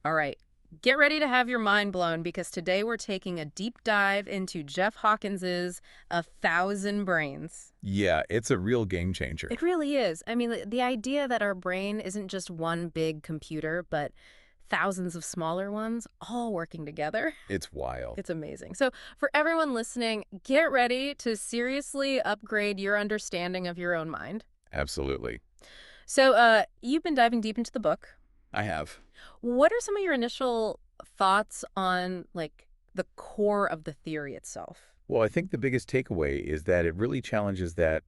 All right. Get ready to have your mind blown because today we're taking a deep dive into Jeff Hawkins's A Thousand Brains. Yeah, it's a real game changer. It really is. I mean, the idea that our brain isn't just one big computer, but thousands of smaller ones all working together. It's wild. It's amazing. So, for everyone listening, get ready to seriously upgrade your understanding of your own mind. Absolutely. So, you've been diving deep into the book. I have. What are some of your initial thoughts on, like, the core of the theory itself? Well, I think the biggest takeaway is that it really challenges that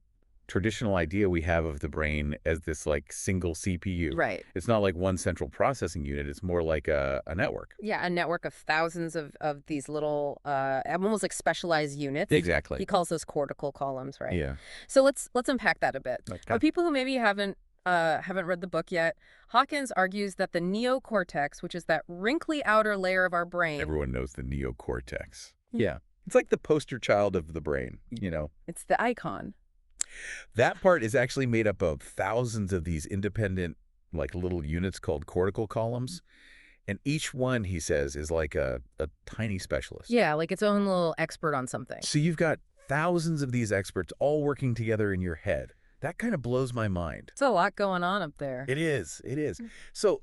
traditional idea we have of the brain as this like single CPU. Right. It's not like one central processing unit. It's more like a network. Yeah, a network of thousands of these little, almost like specialized units. He Exactly. calls those cortical columns, right? Yeah. So let's unpack that a bit. Okay. For people who maybe haven't read the book yet, Hawkins argues that the neocortex, which is that wrinkly outer layer of our brain, Everyone knows the neocortex. Yeah. It's like the poster child of the brain. it's the icon. That part is actually made up of thousands of these independent, like little units called cortical columns. And each one, he says, is like a tiny specialist. Yeah, like its own little expert on something. So you've got thousands of these experts all working together in your head. That kind of blows my mind. It's a lot going on up there. It is. It is. So,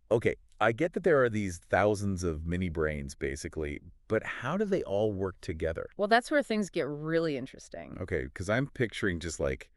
okay, I get that there are these thousands of mini brains, basically, but how do they all work together? Well, that's where things get really interesting. Okay, because I'm picturing just like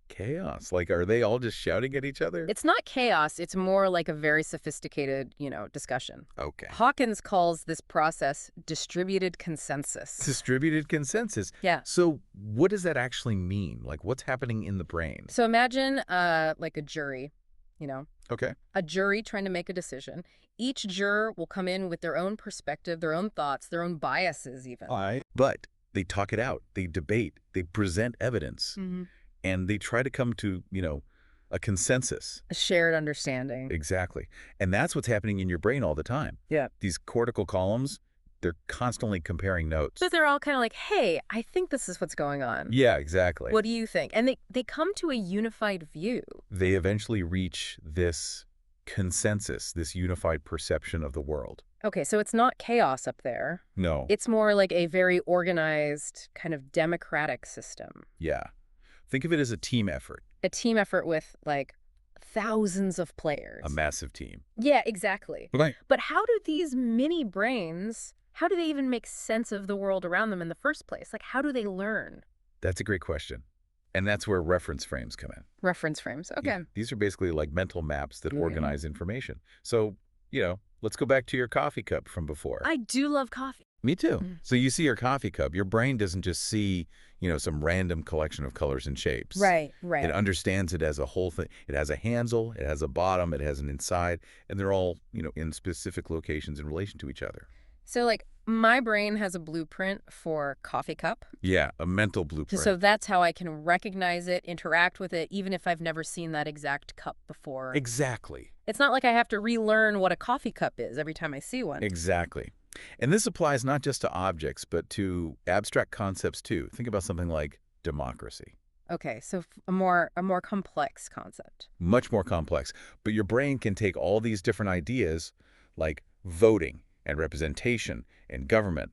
chaos. Like, are they all just shouting at each other? It's not chaos. It's more like a very sophisticated, discussion. Okay. Hawkins calls this process distributed consensus. Distributed consensus. Yeah. So what does that actually mean? Like, what's happening in the brain? So imagine like a jury, you know, Okay. a jury trying to make a decision. Each juror will come in with their own perspective, their own thoughts, their own biases even. But they talk it out. They debate. They present evidence. Hmm. And they try to come to, a consensus. A shared understanding. Exactly. And that's what's happening in your brain all the time. Yeah. These cortical columns, they're constantly comparing notes. So they're all kind of like, hey, I think this is what's going on. Yeah, exactly. What do you think? And they come to a unified view. They eventually reach this consensus, this unified perception of the world. Okay, so it's not chaos up there. No. It's more like a very organized kind of democratic system. Yeah. Think of it as a team effort, A team effort with like thousands of players. a massive team. Yeah, exactly. Right. But how do these mini brains, how do they even make sense of the world around them in the first place? Like, how do they learn? That's a great question. And that's where reference frames come in. Reference frames. Okay. Yeah. These are basically like mental maps that Yeah. organize information. So, let's go back to your coffee cup from before. I do love coffee. Me too. Mm. So you see your coffee cup, your brain doesn't just see, some random collection of colors and shapes. Right. It understands it as a whole thing. It has a handle, it has a bottom, it has an inside, and they're all, in specific locations in relation to each other. So, like, my brain has a blueprint for coffee cup. Yeah, a mental blueprint. So that's how I can recognize it, interact with it, even if I've never seen that exact cup before. Exactly. It's not like I have to relearn what a coffee cup is every time I see one. Exactly. And this applies not just to objects, but to abstract concepts too. Think about something like democracy. Okay, so a more complex concept. Much more complex. But your brain can take all these different ideas like voting and representation and government,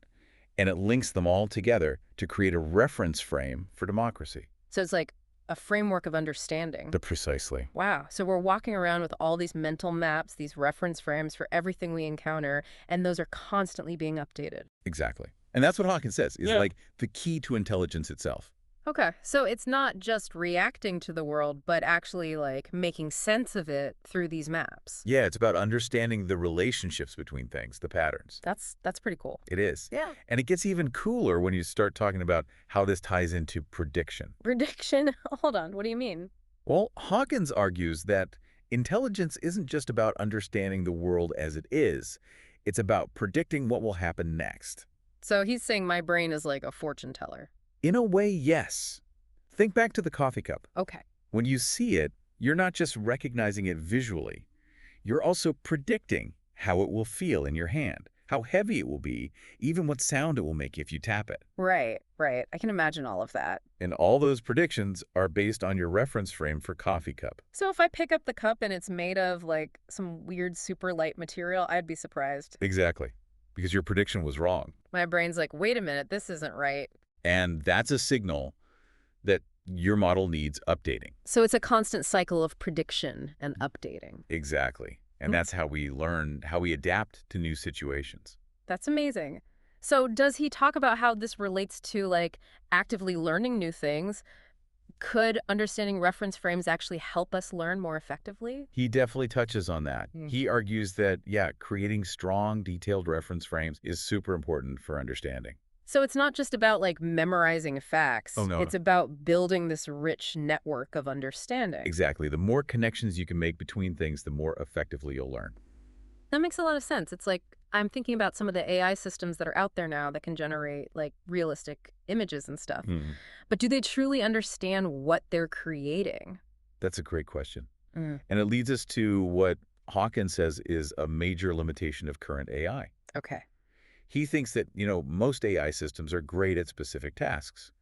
and it links them all together to create a reference frame for democracy. So it's like a framework of understanding. Precisely. Wow. So we're walking around with all these mental maps, these reference frames for everything we encounter, and those are constantly being updated. Exactly. And that's what Hawkins says is Yeah. like the key to intelligence itself. Okay. So it's not just reacting to the world, but actually like making sense of it through these maps. Yeah, it's about understanding the relationships between things, the patterns. That's pretty cool. It is. Yeah. And it gets even cooler when you start talking about how this ties into prediction. Prediction? Hold on. What do you mean? Well, Hawkins argues that intelligence isn't just about understanding the world as it is. It's about predicting what will happen next. So he's saying my brain is like a fortune teller. In a way, yes. Think back to the coffee cup. Okay. When you see it, you're not just recognizing it visually. You're also predicting how it will feel in your hand. how heavy it will be, even what sound it will make if you tap it. Right, right. I can imagine all of that. And all those predictions are based on your reference frame for coffee cup. So if I pick up the cup and it's made of like some weird super light material, I'd be surprised. Exactly. Because your prediction was wrong. My brain's like, wait a minute, this isn't right. And that's a signal that your model needs updating. So it's a constant cycle of prediction and updating. Exactly. And that's how we learn, how we adapt to new situations. That's amazing. So does he talk about how this relates to like actively learning new things? Could understanding reference frames actually help us learn more effectively? He definitely touches on that. Mm. He argues that, yeah, creating strong, detailed reference frames is super important for understanding. So it's not just about like memorizing facts. Oh, no, It's no. about building this rich network of understanding. Exactly. The more connections you can make between things, the more effectively you'll learn. That makes a lot of sense. It's like I'm thinking about some of the AI systems that are out there now that can generate like realistic images and stuff. Mhm. But do they truly understand what they're creating? That's a great question. Mm. And it leads us to what Hawkins says is a major limitation of current AI. Okay. He thinks that, most AI systems are great at specific tasks,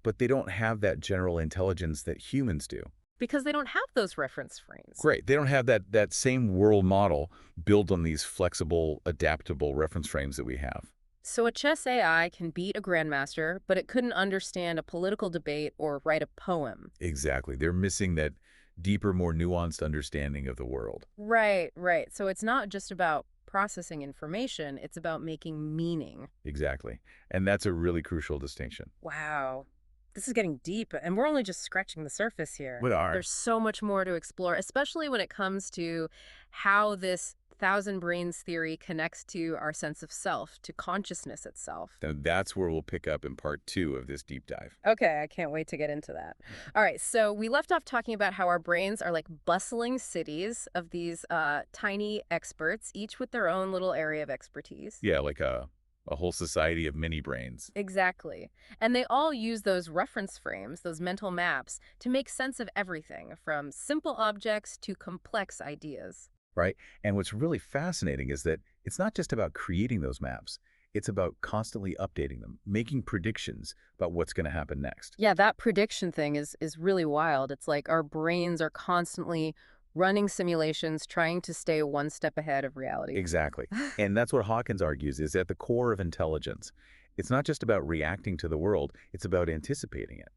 but they don't have that general intelligence that humans do. Because they don't have those reference frames. Great. They don't have that same world model built on these flexible, adaptable reference frames that we have. So a chess AI can beat a grandmaster, but it couldn't understand a political debate or write a poem. Exactly. They're missing that deeper, more nuanced understanding of the world. Right, right. So it's not just about processing information, it's about making meaning. Exactly. And that's a really crucial distinction. Wow. This is getting deep, and we're only just scratching the surface here. We are. There's so much more to explore, especially when it comes to how this thousand brains theory connects to our sense of self, to consciousness itself. And that's where we'll pick up in part 2 of this deep dive. Okay, I can't wait to get into that. All right, so we left off talking about how our brains are like bustling cities of these tiny experts, each with their own little area of expertise. Yeah, like a whole society of mini brains. Exactly. And they all use those reference frames, those mental maps, to make sense of everything from simple objects to complex ideas. Right? And what's really fascinating is that it's not just about creating those maps. It's about constantly updating them, making predictions about what's going to happen next. Yeah, that prediction thing is really wild. It's like our brains are constantly running simulations, trying to stay one step ahead of reality. Exactly. And that's what Hawkins argues is at the core of intelligence. It's not just about reacting to the world, it's about anticipating it.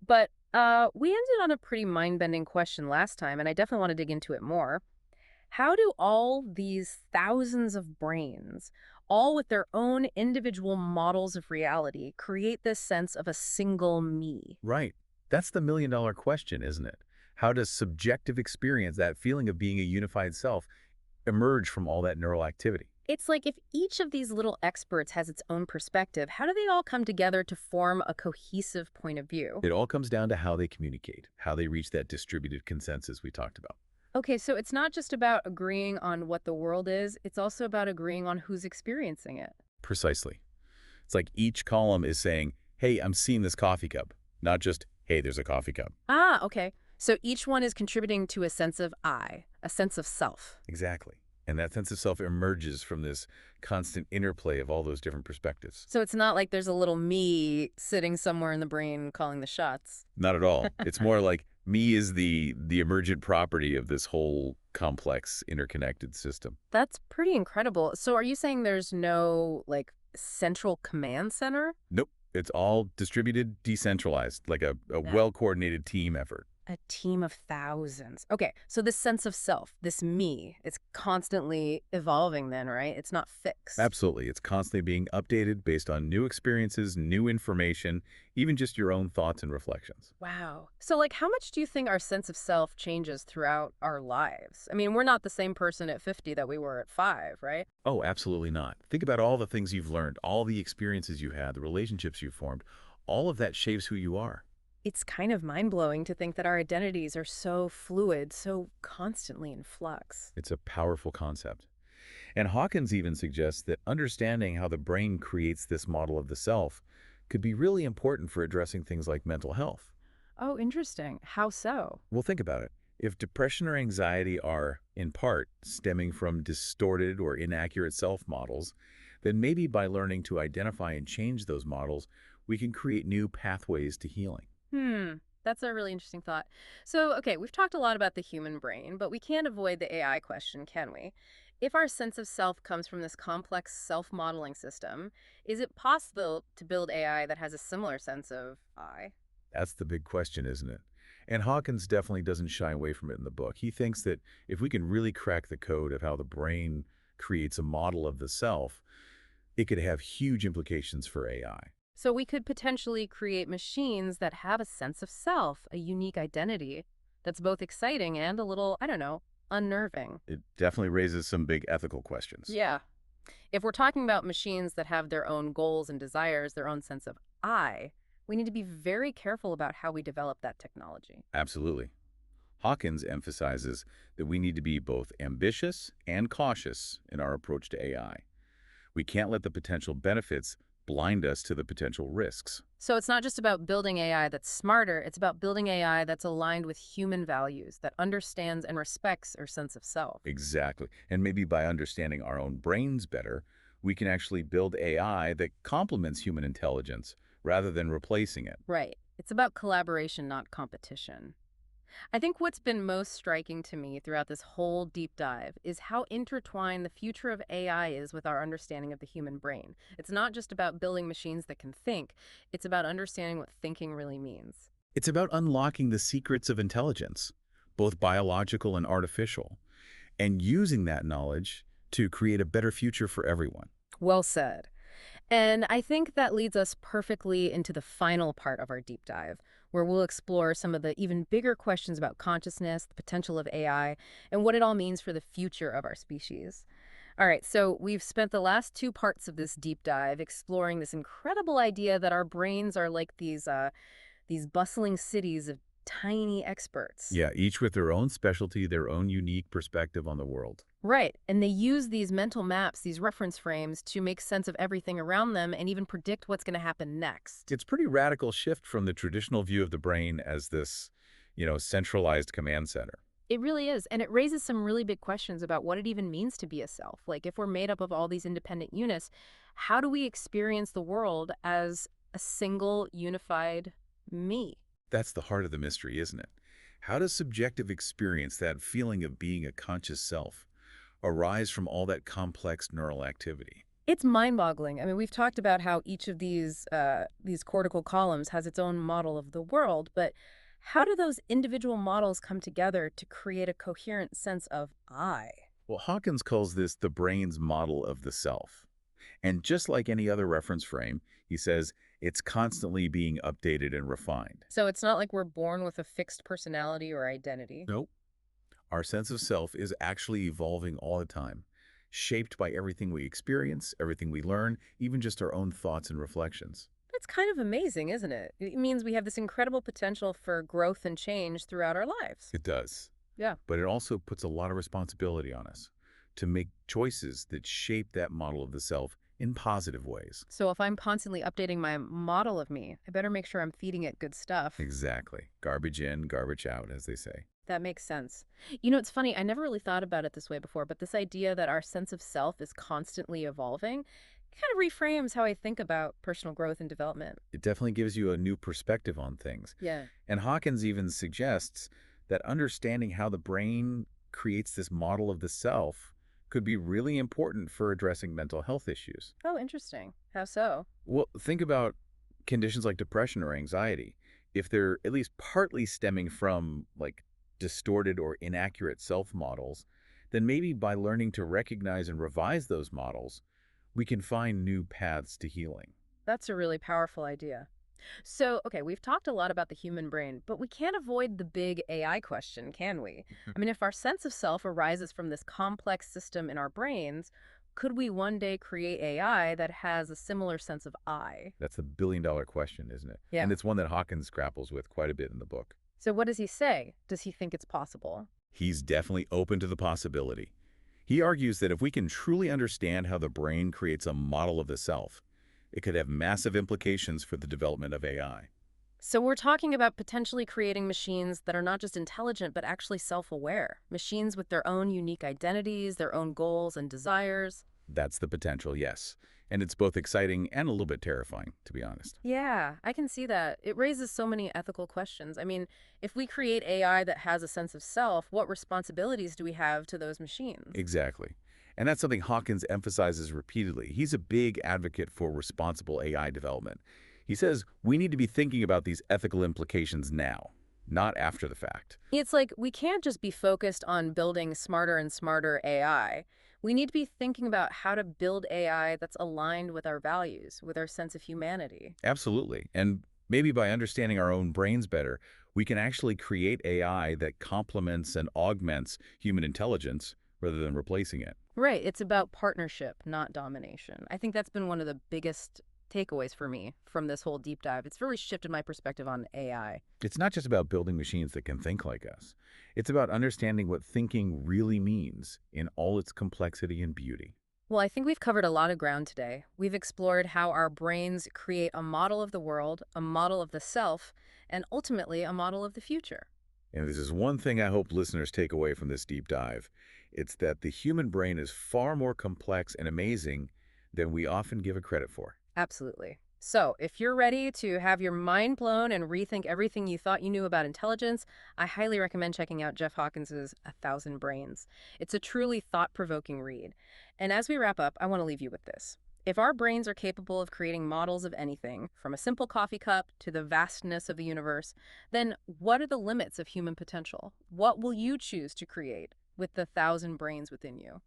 But we ended on a pretty mind-bending question last time, and I definitely want to dig into it more. How do all these thousands of brains, all with their own individual models of reality, create this sense of a single me? Right. That's the million-dollar question, isn't it? How does subjective experience, that feeling of being a unified self, emerge from all that neural activity? It's like if each of these little experts has its own perspective, how do they all come together to form a cohesive point of view? It all comes down to how they communicate, how they reach that distributed consensus we talked about. Okay, so it's not just about agreeing on what the world is, it's also about agreeing on who's experiencing it. Precisely. It's like each column is saying, hey, I'm seeing this coffee cup, not just, hey, there's a coffee cup. Ah, okay. So each one is contributing to a sense of I, a sense of self. Exactly. And that sense of self emerges from this constant interplay of all those different perspectives. So it's not like there's a little me sitting somewhere in the brain calling the shots. Not at all. It's more like me is the emergent property of this whole complex, interconnected system. That's pretty incredible. So are you saying there's no like central command center? Nope. It's all distributed, decentralized, like a well-coordinated team effort. A team of thousands. Okay, so this sense of self, this me, it's constantly evolving then, right? It's not fixed. Absolutely. It's constantly being updated based on new experiences, new information, even just your own thoughts and reflections. Wow. So like how much do you think our sense of self changes throughout our lives? I mean, we're not the same person at 50 that we were at 5, right? Oh, absolutely not. Think about all the things you've learned, all the experiences you had, the relationships you've formed. All of that shapes who you are. It's kind of mind-blowing to think that our identities are so fluid, so constantly in flux. It's a powerful concept. And Hawkins even suggests that understanding how the brain creates this model of the self could be really important for addressing things like mental health. Oh, interesting. How so? Well, think about it. If depression or anxiety are, in part, stemming from distorted or inaccurate self-models, then maybe by learning to identify and change those models, we can create new pathways to healing. Hmm, that's a really interesting thought. So, okay, we've talked a lot about the human brain, but we can't avoid the AI question, can we? If our sense of self comes from this complex self-modeling system, is it possible to build AI that has a similar sense of I? That's the big question, isn't it? And Hawkins definitely doesn't shy away from it in the book. He thinks that if we can really crack the code of how the brain creates a model of the self, it could have huge implications for AI. So we could potentially create machines that have a sense of self, a unique identity that's both exciting and a little, I don't know, unnerving. It definitely raises some big ethical questions. Yeah. If we're talking about machines that have their own goals and desires, their own sense of I, we need to be very careful about how we develop that technology. Absolutely. Hawkins emphasizes that we need to be both ambitious and cautious in our approach to AI. We can't let the potential benefits blind us to the potential risks. So it's not just about building AI that's smarter, it's about building AI that's aligned with human values, that understands and respects our sense of self. Exactly. And maybe by understanding our own brains better, we can actually build AI that complements human intelligence rather than replacing it. Right. It's about collaboration, not competition. I think what's been most striking to me throughout this whole deep dive is how intertwined the future of AI is with our understanding of the human brain. It's not just about building machines that can think, it's about understanding what thinking really means. It's about unlocking the secrets of intelligence, both biological and artificial, and using that knowledge to create a better future for everyone. Well said. And I think that leads us perfectly into the final part of our deep dive, where we'll explore some of the even bigger questions about consciousness, the potential of AI, and what it all means for the future of our species. All right, so we've spent the last two parts of this deep dive exploring this incredible idea that our brains are like these bustling cities of tiny experts. Yeah, each with their own specialty, their own unique perspective on the world. Right. And they use these mental maps, these reference frames, to make sense of everything around them and even predict what's going to happen next. It's a pretty radical shift from the traditional view of the brain as this, centralized command center. It really is. And it raises some really big questions about what it even means to be a self. Like, if we're made up of all these independent units, how do we experience the world as a single, unified me? That's the heart of the mystery, isn't it? How does subjective experience, that feeling of being a conscious self, arise from all that complex neural activity? It's mind-boggling. I mean, we've talked about how each of these cortical columns has its own model of the world, but how do those individual models come together to create a coherent sense of I? Well, Hawkins calls this the brain's model of the self. And just like any other reference frame, he says it's constantly being updated and refined. So it's not like we're born with a fixed personality or identity. Nope. Our sense of self is actually evolving all the time, shaped by everything we experience, everything we learn, even just our own thoughts and reflections. That's kind of amazing, isn't it? It means we have this incredible potential for growth and change throughout our lives. It does. Yeah. But it also puts a lot of responsibility on us to make choices that shape that model of the self in positive ways. So if I'm constantly updating my model of me, I better make sure I'm feeding it good stuff. Exactly. Garbage in, garbage out, as they say. That makes sense. You know, it's funny, I never really thought about it this way before, but this idea that our sense of self is constantly evolving kind of reframes how I think about personal growth and development. It definitely gives you a new perspective on things. Yeah. And Hawkins even suggests that understanding how the brain creates this model of the self could be really important for addressing mental health issues. Oh, interesting. How so? Well, think about conditions like depression or anxiety. If they're at least partly stemming from distorted or inaccurate self-models, then maybe by learning to recognize and revise those models, we can find new paths to healing. That's a really powerful idea. So, okay, we've talked a lot about the human brain, but we can't avoid the big AI question, can we? I mean, if our sense of self arises from this complex system in our brains, could we one day create AI that has a similar sense of I? That's the billion-dollar question, isn't it? Yeah. And it's one that Hawkins grapples with quite a bit in the book. So what does he say? Does he think it's possible? He's definitely open to the possibility. He argues that if we can truly understand how the brain creates a model of the self, it could have massive implications for the development of AI. So we're talking about potentially creating machines that are not just intelligent, but actually self-aware. Machines with their own unique identities, their own goals and desires. That's the potential, yes. And it's both exciting and a little bit terrifying, to be honest. Yeah, I can see that. It raises so many ethical questions. I mean, if we create AI that has a sense of self, what responsibilities do we have to those machines? Exactly. And that's something Hawkins emphasizes repeatedly. He's a big advocate for responsible AI development. He says we need to be thinking about these ethical implications now, not after the fact. It's like we can't just be focused on building smarter and smarter AI. We need to be thinking about how to build AI that's aligned with our values, with our sense of humanity. Absolutely. And maybe by understanding our own brains better, we can actually create AI that complements and augments human intelligence rather than replacing it. Right. It's about partnership, not domination. I think that's been one of the biggest takeaways for me from this whole deep dive. It's really shifted my perspective on AI. It's not just about building machines that can think like us. It's about understanding what thinking really means in all its complexity and beauty. Well, I think we've covered a lot of ground today. We've explored how our brains create a model of the world, a model of the self, and ultimately a model of the future. And this is one thing I hope listeners take away from this deep dive. It's that the human brain is far more complex and amazing than we often give it credit for. Absolutely. So, if you're ready to have your mind blown and rethink everything you thought you knew about intelligence, I highly recommend checking out Jeff Hawkins's A Thousand Brains. It's a truly thought-provoking read. And as we wrap up, I want to leave you with this. If our brains are capable of creating models of anything, from a simple coffee cup to the vastness of the universe, then what are the limits of human potential? What will you choose to create with the thousand brains within you?